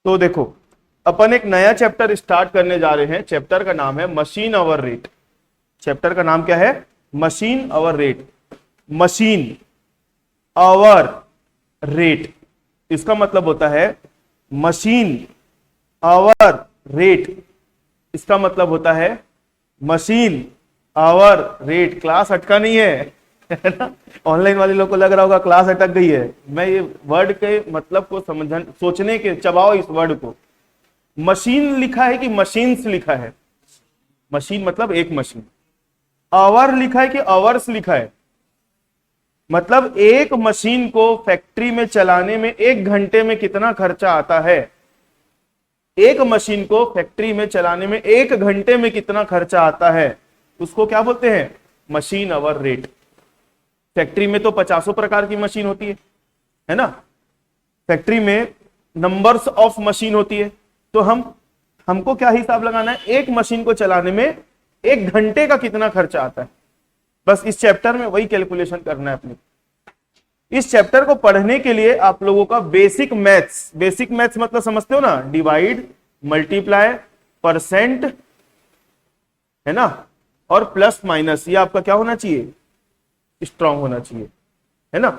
तो देखो, अपन एक नया चैप्टर स्टार्ट करने जा रहे हैं। चैप्टर का नाम है मशीन आवर रेट। चैप्टर का नाम क्या है? Machine hour rate. Machine hour rate, इसका मतलब होता है मशीन आवर रेट। इसका मतलब होता है मशीन आवर रेट। क्लास अटका नहीं है है ना? ऑनलाइन वाले लोग को लग रहा होगा क्लास अटक गई है। मैं ये वर्ड के मतलब को समझ सोचने के, चबाओ इस वर्ड को। मशीन लिखा है कि मशीन्स लिखा है? मशीन मतलब एक मशीन। आवर लिखा है कि आवर्स लिखा है? मतलब एक मशीन को फैक्ट्री में चलाने में 1 घंटे में कितना खर्चा आता है। एक मशीन को फैक्ट्री में चलाने में 1 घंटे में कितना खर्चा आता है, उसको क्या बोलते हैं? Machine hour rate. फैक्ट्री में तो 50 प्रकार की मशीन होती है ना? फैक्ट्री में नंबर्स ऑफ मशीन होती है। तो हमको क्या हिसाब लगाना है? एक मशीन को चलाने में 1 घंटे का कितना खर्चा आता है। बस इस चैप्टर में वही कैलकुलेशन करना है अपने। इस चैप्टर को पढ़ने के लिए आप लोगों का बेसिक मैथ्स, बेसिक मैथ्स मतलब समझते हो ना? डिवाइड, मल्टीप्लाई, परसेंट, है ना, और प्लस माइनस, ये आपका क्या होना चाहिए? स्ट्रांग होना चाहिए, है ना।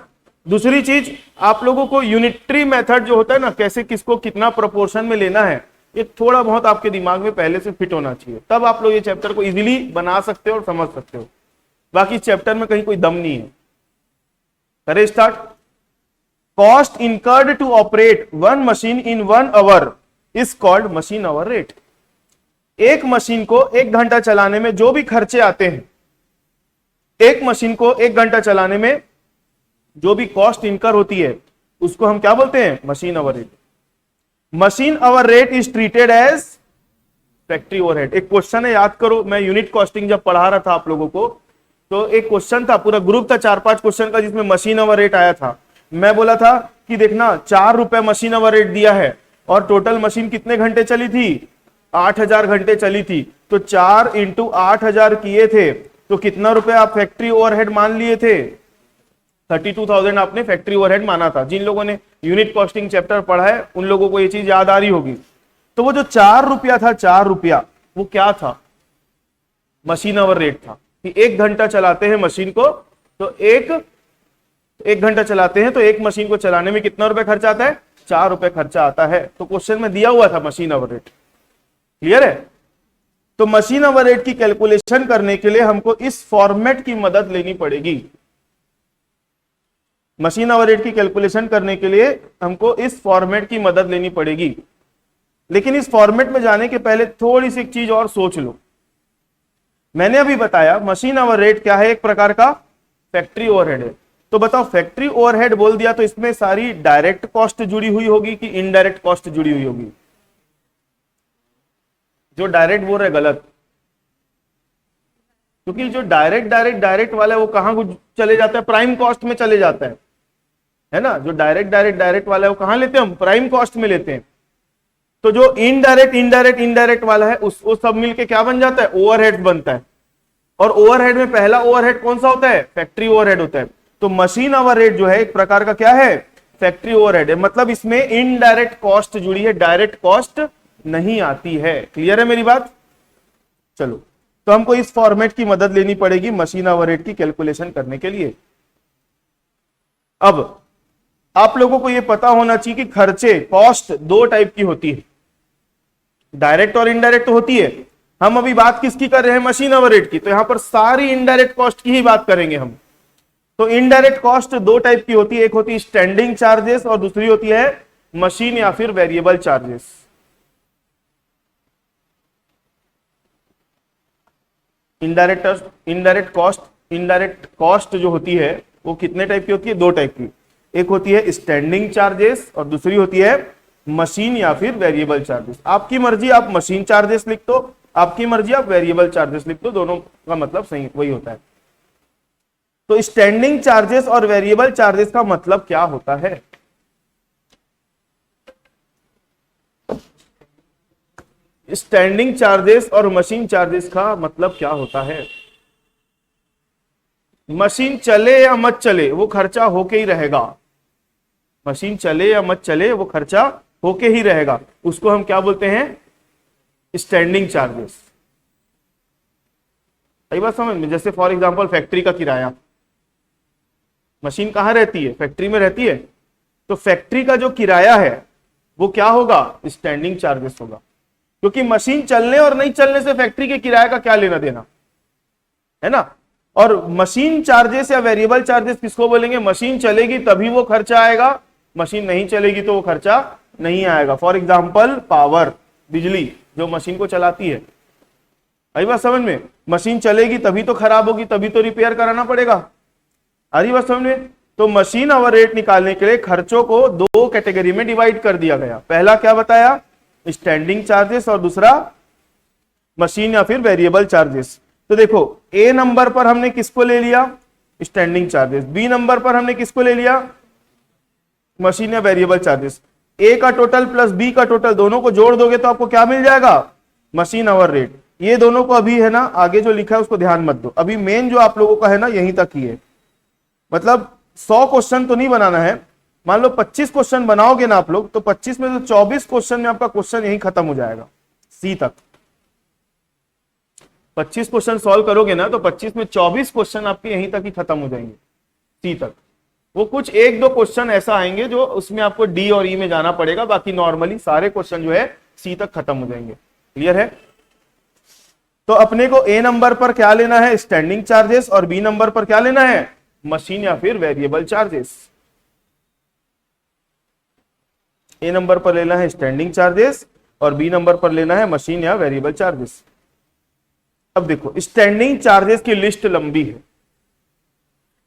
दूसरी चीज, आप लोगों को यूनिटरी मेथड जो होता है ना, कैसे किसको कितना प्रोपोर्शन में लेना है, ये थोड़ा बहुत आपके दिमाग में पहले से फिट होना चाहिए। तब आप लोग ये चैप्टर को इजीली बना सकते हो और समझ सकते हो। बाकी इस चैप्टर में कहीं कोई दम नहीं है। करें start. Cost incurred to operate one machine in 1 hour is called machine hour rate. एक मशीन को 1 घंटा चलाने में जो भी खर्चे आते हैं, एक मशीन को 1 घंटा चलाने में जो भी कॉस्ट इनकर होती है, उसको हम क्या बोलते हैं? Machine hour rate. Machine hour rate is treated as factory overhead. एक क्वेश्चन है, याद करो, मैं यूनिट कॉस्टिंग जब पढ़ा रहा था आप लोगों को, तो एक क्वेश्चन था, पूरा ग्रुप था 4-5 क्वेश्चन का, जिसमें मशीन आवर रेट आया था। मैं बोला था कि देखना 4 रुपए मशीन आवर रेट दिया है और टोटल मशीन कितने घंटे चली थी? 8000 घंटे चली थी। तो 4 इंटू 8000 किए थे तो कितना रुपए आप फैक्ट्री ओवरहेड मान लिए थे? 32,000 आपने फैक्ट्री ओवरहेड माना था। जिन लोगों ने यूनिट कॉस्टिंग चैप्टर पढ़ा है उन लोगों को ये चीज याद आ रही होगी। तो वो जो 4 रुपया था, 4 रुपया, वो क्या था? मशीन आवर रेट था। कि 1 घंटा चलाते हैं मशीन को, तो एक घंटा चलाते हैं तो एक मशीन को चलाने में कितना रुपए खर्चा आता है? 4 रुपए खर्चा आता है। तो क्वेश्चन में दिया हुआ था मशीन आवर रेट। क्लियर है? तो मशीन आवर रेट की कैलकुलेशन करने के लिए हमको इस फॉर्मेट की मदद लेनी पड़ेगी। मशीन आवर रेट की कैलकुलेशन करने के लिए हमको इस फॉर्मेट की मदद लेनी पड़ेगी। लेकिन इस फॉर्मेट में जाने के पहले थोड़ी सी एक चीज और सोच लो। मैंने अभी बताया मशीन आवर रेट क्या है? एक प्रकार का फैक्ट्री ओवरहेड है। तो बताओ, फैक्ट्री ओवरहेड बोल दिया तो इसमें सारी डायरेक्ट कॉस्ट जुड़ी हुई होगी कि इनडायरेक्ट कॉस्ट जुड़ी हुई होगी? जो डायरेक्ट बोल रहे गलत, क्योंकि जो डायरेक्ट वाला है वो कहां चले जाता है? प्राइम कॉस्ट में चले जाता है ना। जो डायरेक्ट वाला है वो कहां लेते हैं हम? प्राइम कॉस्ट में लेते हैं। तो जो इनडायरेक्ट वाला है वो सब मिलके क्या बन जाता है? ओवरहेड बनता है। और ओवरहेड में पहला ओवरहेड कौन सा होता है? फैक्ट्री ओवरहेड होता है। तो मशीन आवर रेट जो है एक प्रकार का क्या है? फैक्ट्री ओवरहेड है। मतलब इसमें इनडायरेक्ट कॉस्ट जुड़ी है, डायरेक्ट कॉस्ट नहीं आती है। क्लियर है मेरी बात? चलो, तो हमको इस फॉर्मेट की मदद लेनी पड़ेगी मशीन आवर रेट की कैलकुलेशन करने के लिए। अब आप लोगों को यह पता होना चाहिए कि खर्चे, कॉस्ट 2 टाइप की होती है, डायरेक्ट और इनडायरेक्ट होती है। हम अभी बात किसकी कर रहे हैं? मशीन आवर रेट की। तो यहां पर सारी इनडायरेक्ट कॉस्ट की ही बात करेंगे हम। तो इनडायरेक्ट कॉस्ट 2 टाइप की होती है, एक होती है स्टैंडिंग चार्जेस और दूसरी होती है मशीन या फिर वेरिएबल चार्जेस। इनडायरेक्ट कॉस्ट जो होती है वो कितने टाइप की होती है? 2 टाइप की। एक होती है स्टैंडिंग चार्जेस और दूसरी होती है मशीन या फिर वेरिएबल चार्जेस। आपकी मर्जी, आप मशीन चार्जेस लिख दो, आपकी मर्जी आप वेरिएबल चार्जेस लिख दो, दोनों का मतलब सही वही होता है। तो स्टैंडिंग चार्जेस और वेरिएबल चार्जेस का मतलब क्या होता है? स्टैंडिंग चार्जेस और मशीन चार्जेस का मतलब क्या होता है? मशीन चले या मत चले वो खर्चा होके ही रहेगा। मशीन चले या मत चले वो खर्चा होके ही रहेगा, उसको हम क्या बोलते हैं, स्टैंडिंग चार्जेस। सही बात समझ में। जैसे फॉर एग्जांपल फैक्ट्री का किराया, मशीन कहाँ रहती है, फैक्ट्री में रहती है, तो फैक्ट्री का जो किराया है वो क्या होगा, स्टैंडिंग चार्जेस होगा, क्योंकि मशीन चलने और नहीं चलने से फैक्ट्री के किराए का क्या लेना देना है ना। और मशीन चार्जेस या वेरिएबल चार्जेस किसको बोलेंगे, मशीन चलेगी तभी वो खर्चा आएगा, मशीन नहीं चलेगी तो वो खर्चा नहीं आएगा। फॉर एग्जांपल पावर, बिजली जो मशीन को चलाती है, आई बात समझ में, मशीन चलेगी तभी तो खराब होगी, तभी तो रिपेयर कराना पड़ेगा, आ रही बात समझ में। तो मशीन आवर रेट निकालने के लिए खर्चों को दो कैटेगरी में डिवाइड कर दिया गया। पहला क्या बताया, स्टैंडिंग चार्जेस, और दूसरा मशीन या फिर वेरिएबल चार्जेस। तो देखो ए नंबर पर हमने किसको ले लिया, स्टैंडिंग चार्जेस, बी नंबर पर हमने किसको ले लिया, मशीन या वेरिएबल चार्जेस। ए का टोटल प्लस बी का टोटल दोनों को जोड़ दोगे तो आपको क्या मिल जाएगा, मशीन आवर रेट। ये दोनों को अभी है ना, आगे जो लिखा है उसको ध्यान मत दो, अभी मेन जो आप लोगों का है ना यहीं तक ही है। मतलब 100 क्वेश्चन तो नहीं बनाना है, मान लो 25 क्वेश्चन बनाओगे ना आप लोग, तो 25 में तो 24 क्वेश्चन में आपका क्वेश्चन यहीं खत्म हो जाएगा, सी तक। 25 क्वेश्चन सॉल्व करोगे ना तो 25 में 24 क्वेश्चन आपके यहीं तक ही खत्म हो जाएंगे, सी तक। वो कुछ एक दो क्वेश्चन ऐसा आएंगे जो उसमें आपको डी और ई में जाना पड़ेगा, बाकी नॉर्मली सारे क्वेश्चन जो है सी तक खत्म हो जाएंगे। क्लियर है। तो अपने को ए नंबर पर क्या लेना है, स्टैंडिंग चार्जेस, और बी नंबर पर क्या लेना है, मशीन या फिर वेरिएबल चार्जेस। ए नंबर पर लेना है स्टैंडिंग चार्जेस और बी नंबर पर लेना है मशीन या वेरिएबल चार्जेस। अब देखो स्टैंडिंग चार्जेस की लिस्ट लंबी है,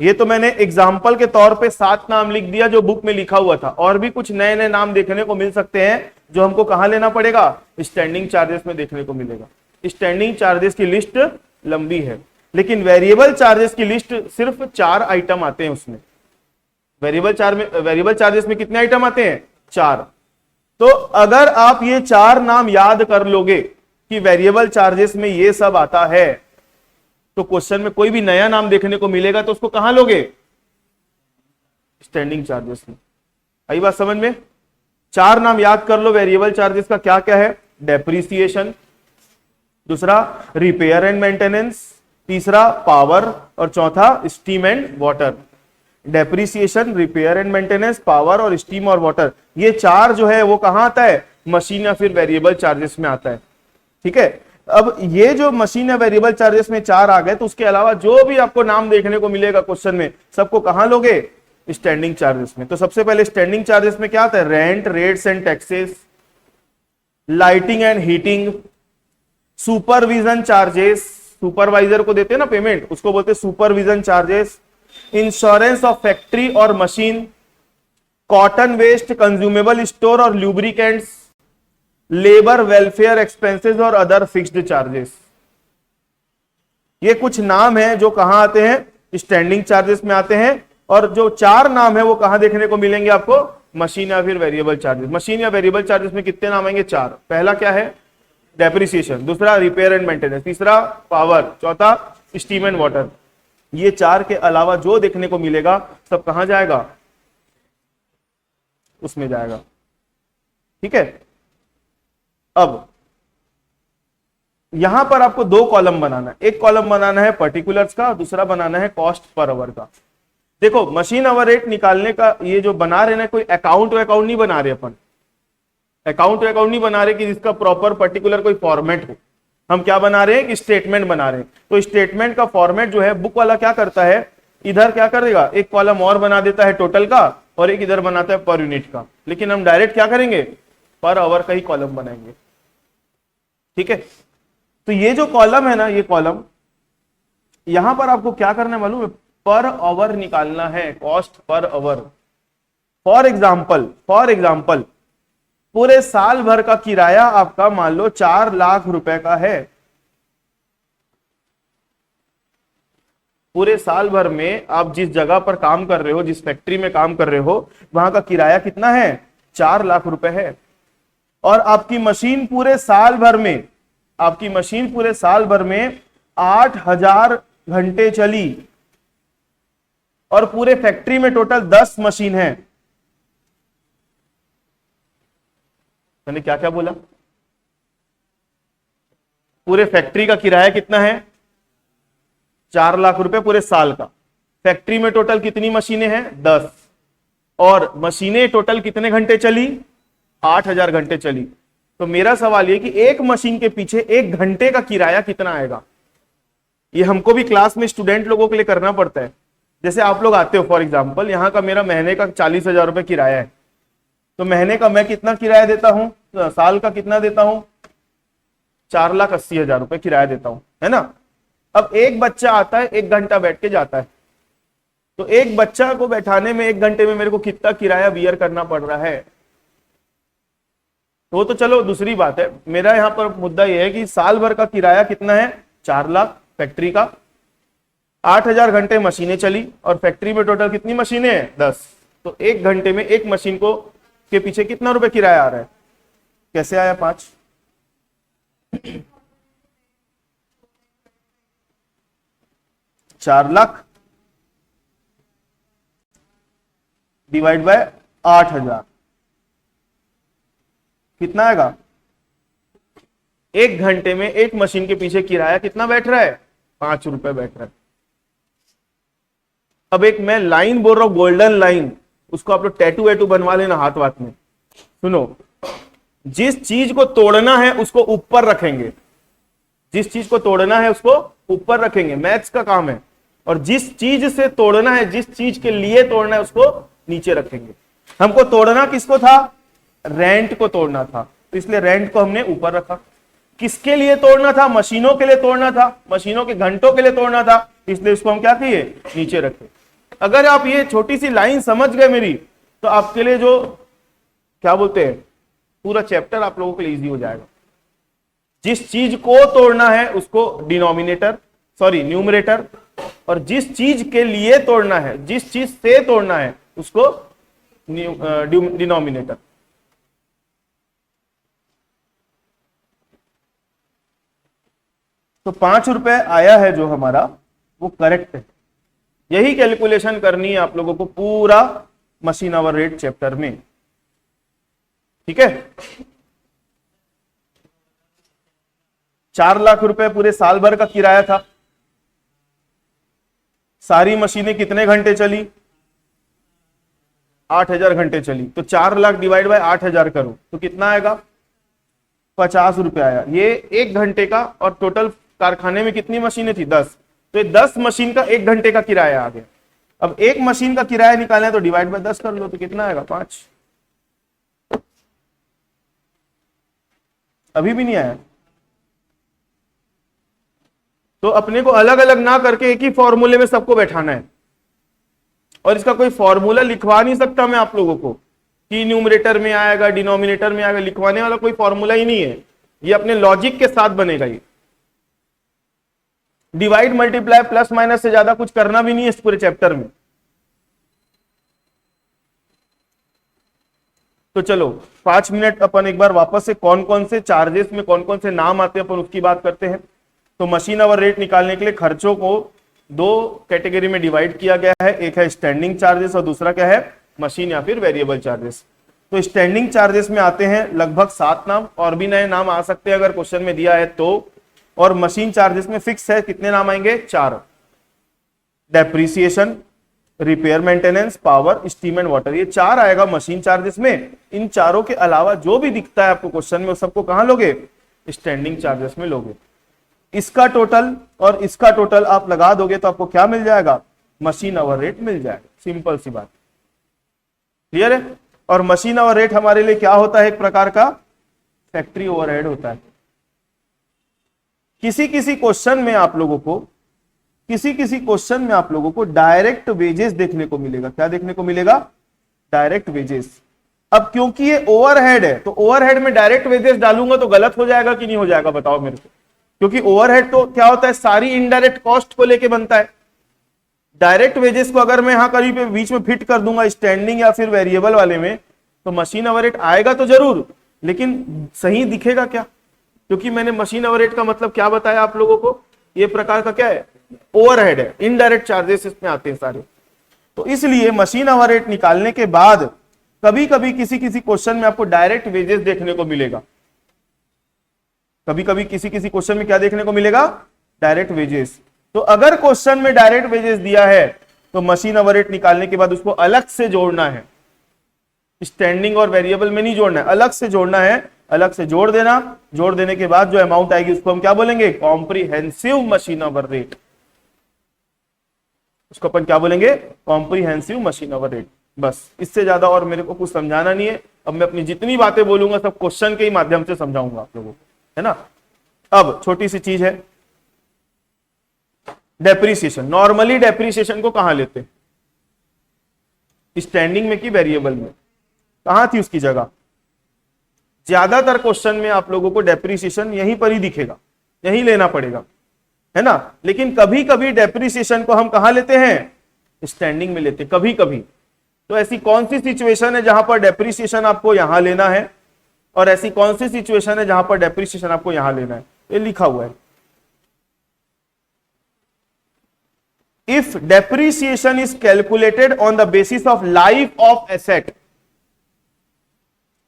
ये तो मैंने एग्जाम्पल के तौर पे 7 नाम लिख दिया जो बुक में लिखा हुआ था, और भी कुछ नए नए नाम देखने को मिल सकते हैं जो हमको कहां लेना पड़ेगा, स्टैंडिंग चार्जेस में देखने को मिलेगा। स्टैंडिंग चार्जेस की लिस्ट लंबी है, लेकिन वेरिएबल चार्जेस की लिस्ट सिर्फ 4 आइटम आते हैं उसमें। वेरिएबल चार्जेस में कितने आइटम आते हैं, 4। तो अगर आप ये 4 नाम याद कर लोगे कि वेरिएबल चार्जेस में ये सब आता है, तो क्वेश्चन में कोई भी नया नाम देखने को मिलेगा तो उसको कहां लोगे, स्टैंडिंग चार्जेस में। आई बात समझ में। 4 नाम याद कर लो वेरिएबल चार्जेस का, क्या क्या है, डेप्रिसिएशन, दूसरा रिपेयर एंड मेंटेनेंस, तीसरा पावर, और चौथा steam and water. Depreciation, repair and maintenance, power और स्टीम और वाटर, ये 4 जो है वो कहां आता है, मशीन या फिर वेरिएबल चार्जेस में आता है। ठीक है। अब ये जो मशीन या वेरिएबल चार्जेस में 4 आ गए, तो उसके अलावा जो भी आपको नाम देखने को मिलेगा क्वेश्चन में, सबको कहां लोगे, स्टैंडिंग चार्जेस में। तो सबसे पहले स्टैंडिंग चार्जेस में क्या आता है, rent, rates and taxes, lighting and heating, supervision charges, supervisor को देते हैं ना पेमेंट, उसको बोलते हैं supervision charges, insurance of factory और machine, cotton waste, consumable store और ल्यूब्रिकेंट्स, लेबर वेलफेयर एक्सपेंसेस और अदर फिक्स्ड चार्जेस। ये कुछ नाम हैं जो कहां आते हैं, स्टैंडिंग चार्जेस में आते हैं। और जो 4 नाम है वो कहां देखने को मिलेंगे आपको, मशीन या फिर वेरिएबल चार्जेस। मशीन या वेरिएबल चार्जेस में कितने नाम आएंगे, 4। पहला क्या है, डेप्रिसिएशन, दूसरा रिपेयर एंड मेंटेनेंस, तीसरा पावर, चौथा स्टीम एंड वाटर। ये 4 के अलावा जो देखने को मिलेगा सब कहां जाएगा, उसमें जाएगा। ठीक है। अब यहां पर आपको 2 कॉलम बनाना है, एक कॉलम बनाना है पर्टिकुलर्स का, दूसरा बनाना है कॉस्ट पर आवर का। देखो मशीन आवर रेट निकालने का ये जो बना रहे ना, कोई अकाउंट नहीं बना रहे अपन, अकाउंट नहीं बना रहे कि जिसका प्रॉपर पर्टिकुलर कोई फॉर्मेट हो। हम क्या बना रहे हैं कि स्टेटमेंट बना रहे हैं। तो स्टेटमेंट का फॉर्मेट जो है, बुक वाला क्या करता है, इधर क्या करेगा, एक कॉलम और बना देता है टोटल का, और एक इधर बनाता है पर यूनिट का। लेकिन हम डायरेक्ट क्या करेंगे, पर आवर का ही कॉलम बनाएंगे। ठीक है। तो ये जो कॉलम है ना, ये कॉलम, यहां पर आपको क्या करना है मालूम है, पर आवर निकालना है, cost per hour. For example पूरे साल भर का किराया आपका मान लो 4 लाख रुपए का है। पूरे साल भर में आप जिस जगह पर काम कर रहे हो, जिस फैक्ट्री में काम कर रहे हो, वहां का किराया कितना है, 4 लाख रुपए है। और आपकी मशीन पूरे साल भर में 8000 घंटे चली, और पूरे फैक्ट्री में टोटल 10 मशीन है। मैंने क्या क्या बोला? पूरे फैक्ट्री का किराया कितना है? 4 लाख रुपए पूरे साल का। फैक्ट्री में टोटल कितनी मशीनें हैं? 10। और मशीनें टोटल कितने घंटे चली? 8000 घंटे चली। तो मेरा सवाल ये कि एक मशीन के पीछे 1 घंटे का किराया कितना आएगा? ये हमको भी क्लास में स्टूडेंट लोगों के लिए करना पड़ता है। जैसे आप लोग आते हो, फॉर एग्जाम्पल यहां का मेरा महीने का 40,000 रुपए किराया है, तो महीने का मैं कितना किराया देता हूं? साल का कितना देता हूं? 4,80,000 रुपए किराया देता हूं, है ना। अब एक बच्चा आता है, 1 घंटा बैठ के जाता है, तो एक बच्चा को बैठाने में 1 घंटे में मेरे को कितना किराया बियर करना पड़ रहा है? तो वो तो चलो दूसरी बात है। मेरा यहां पर मुद्दा यह है कि साल भर का किराया कितना है? 4 लाख फैक्ट्री का। 8000 घंटे मशीनें चली और फैक्ट्री में टोटल कितनी मशीनें हैं? 10। तो 1 घंटे में एक मशीन को के पीछे कितना रुपए किराया आ रहा है? कैसे आया 5? 4 लाख डिवाइड बाय 8000 कितना आएगा? 1 घंटे में एक मशीन के पीछे किराया कितना बैठ रहा है? 5 रुपए बैठ रहा है। अब एक मैं लाइन बोल रहा हूं, गोल्डन लाइन, उसको आप लोग टैटू वैटू बनवा लेना हाथ वाथ में। सुनो, जिस चीज को तोड़ना है उसको ऊपर रखेंगे, जिस चीज को तोड़ना है उसको ऊपर रखेंगे, मैथ्स का काम है। और जिस चीज से तोड़ना है, जिस चीज के लिए तोड़ना है उसको नीचे रखेंगे। हमको तोड़ना किसको था? रेंट को तोड़ना था, तो इसलिए रेंट को हमने ऊपर रखा। किसके लिए तोड़ना था? मशीनों के लिए तोड़ना था, मशीनों के घंटों के लिए तोड़ना था, इसलिए इसको हम क्या किए? नीचे रखे। अगर आप ये छोटी सी लाइन समझ गए मेरी, तो आपके लिए जो क्या बोलते हैं पूरा चैप्टर आप लोगों के लिए इजी हो जाएगा। जिस चीज को तोड़ना है उसको डिनोमिनेटर, सॉरी न्यूमरेटर, और जिस चीज के लिए तोड़ना है, जिस चीज से तोड़ना है उसको डिनोमिनेटर। तो 5 रुपए आया है जो हमारा, वो करेक्ट है। यही कैलकुलेशन करनी है आप लोगों को पूरा मशीन आवर रेट चैप्टर में, ठीक है। 4 लाख रुपए पूरे साल भर का किराया था। सारी मशीनें कितने घंटे चली? 8000 घंटे चली। तो 4 लाख डिवाइड बाय 8000 करो तो कितना आएगा? 50 रुपए आया। ये 1 घंटे का, और टोटल कारखाने में कितनी मशीनें थी? 10। तो ये 10 मशीन का 1 घंटे का किराया आ गया। अब एक मशीन का किराया निकालना है तो डिवाइड बाय 10 कर लो, तो कितना आएगा? 5। अभी भी नहीं आया? तो अपने को अलग अलग ना करके एक ही फॉर्मूले में सबको बैठाना है। और इसका कोई फॉर्मूला लिखवा नहीं सकता मैं आप लोगों को कि न्यूमरेटर में आएगा, डिनोमिनेटर में आएगा, लिखवाने वाला कोई फॉर्मूला ही नहीं है। ये अपने लॉजिक के साथ बनेगा। ये डिवाइड मल्टीप्लाई प्लस माइनस से ज्यादा कुछ करना भी नहीं है इस पूरे चैप्टर में। तो चलो 5 मिनट अपन एक बार वापस से कौन कौन से चार्जेस में कौन कौन से नाम आते हैं अपन उसकी बात करते हैं। तो मशीन आवर रेट निकालने के लिए खर्चों को 2 कैटेगरी में डिवाइड किया गया है। एक है स्टैंडिंग चार्जेस और दूसरा क्या है? मशीन या फिर वेरिएबल चार्जेस। तो स्टैंडिंग चार्जेस में आते हैं लगभग 7 नाम, और भी नए नाम आ सकते हैं अगर क्वेश्चन में दिया है तो। और मशीन चार्जेस में फिक्स है, कितने नाम आएंगे? 4। Depreciation, repair maintenance, power, steam and water, ये 4 आएगा मशीन चार्जेस में। इन चारों के अलावा जो भी दिखता है आपको क्वेश्चन में, सबको कहां लोगे? स्टैंडिंग चार्जेस में लोगे। इसका टोटल और इसका टोटल आप लगा दोगे तो आपको क्या मिल जाएगा? मशीन आवर रेट मिल जाएगा। सिंपल सी बात, क्लियर है। और मशीन आवर रेट हमारे लिए क्या होता है? एक प्रकार का फैक्ट्री ओवरहेड होता है। किसी किसी क्वेश्चन में आप लोगों को डायरेक्ट वेजेस देखने को मिलेगा। क्या देखने को मिलेगा? Direct wages. अब क्योंकि ये ओवरहेड है, तो ओवरहेड में डायरेक्ट वेजेस डालूंगा तो गलत हो जाएगा कि नहीं हो जाएगा? बताओ मेरे को। क्योंकि ओवरहेड तो क्या होता है? सारी इनडायरेक्ट कॉस्ट को लेके बनता है। डायरेक्ट वेजेस को अगर मैं यहां करीब बीच में फिट कर दूंगा स्टैंडिंग या फिर वेरिएबल वाले में, तो मशीन आवर रेट आएगा तो जरूर, लेकिन सही दिखेगा क्या? क्योंकि मैंने मशीन आवर रेट का मतलब क्या बताया आप लोगों को? ये प्रकार का क्या है? ओवरहेड है। इनडायरेक्ट चार्जेस इसमें आते हैं सारे। तो इसलिए मशीन आवर रेट निकालने के बाद कभी कभी किसी किसी क्वेश्चन में आपको डायरेक्ट वेजेस देखने को मिलेगा, कभी कभी किसी किसी क्वेश्चन में क्या देखने को मिलेगा, डायरेक्ट वेजेस। तो अगर क्वेश्चन में डायरेक्ट वेजेस दिया है तो मशीन आवर रेट निकालने के बाद उसको अलग से जोड़ना है, स्टैंडिंग और वेरिएबल में नहीं जोड़ना है, अलग से जोड़ना है, अलग से जोड़ देना। जोड़ देने के बाद जो अमाउंट आएगी उसको हम क्या बोलेंगे, कॉम्प्रिहेंसिव मशीन आवर रेट। उसको अपन क्या बोलेंगे, कॉम्प्रिहेंसिव मशीन आवर रेट। बस इससे ज्यादा और मेरे को कुछ समझाना नहीं है। अब मैं अपनी जितनी बातें बोलूंगा सब क्वेश्चन के ही माध्यम से समझाऊंगा आप लोगों को, है ना। अब छोटी सी चीज है, डेप्रीसिएशन। नॉर्मली डेप्रीसिएशन को कहां लेते हैं, स्टैंडिंग में कि वेरिएबल में, कहां थी उसकी जगह। ज्यादातर क्वेश्चन में आप लोगों को डेप्रीसिएशन यहीं पर ही दिखेगा, यहीं लेना पड़ेगा, है ना। लेकिन कभी कभी डेप्रीसिएशन को हम कहां लेते हैं, स्टैंडिंग में लेते हैं कभी कभी। तो ऐसी कौन सी सिचुएशन है जहां पर डेप्रीसिएशन आपको यहां लेना है, और ऐसी कौन सी सिचुएशन है जहां पर डेप्रीसिएशन आपको यहां लेना है, ये लिखा हुआ है। If depreciation is calculated on the basis of life of asset,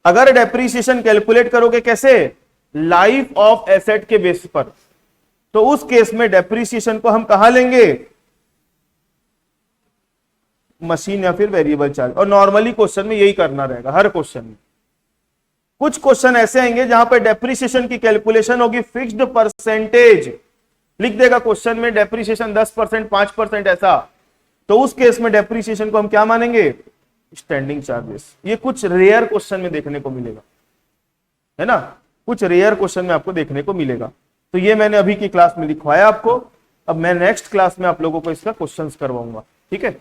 अगर डेप्रीसिएशन कैलकुलेट करोगे कैसे, लाइफ ऑफ एसेट के बेस पर, तो उस केस में डेप्रीसिएशन को हम कहां लेंगे, मशीन या फिर वेरिएबल चार्ज। और नॉर्मली क्वेश्चन में यही करना रहेगा, हर क्वेश्चन में। कुछ क्वेश्चन ऐसे आएंगे जहां पर डेप्रीसिएशन की कैलकुलेशन होगी फिक्स्ड परसेंटेज, लिख देगा क्वेश्चन में डेप्रीसिएशन 10%, 5% ऐसा, तो उस केस में डेप्रीसिएशन को हम क्या मानेंगे, स्टैंडिंग चार्जेस। ये कुछ रेयर क्वेश्चन में देखने को मिलेगा, है ना, कुछ रेयर क्वेश्चन में आपको देखने को मिलेगा। तो ये मैंने अभी की क्लास में लिखवाया आपको। अब मैं नेक्स्ट क्लास में आप लोगों को इसका क्वेश्चंस करवाऊंगा, ठीक है।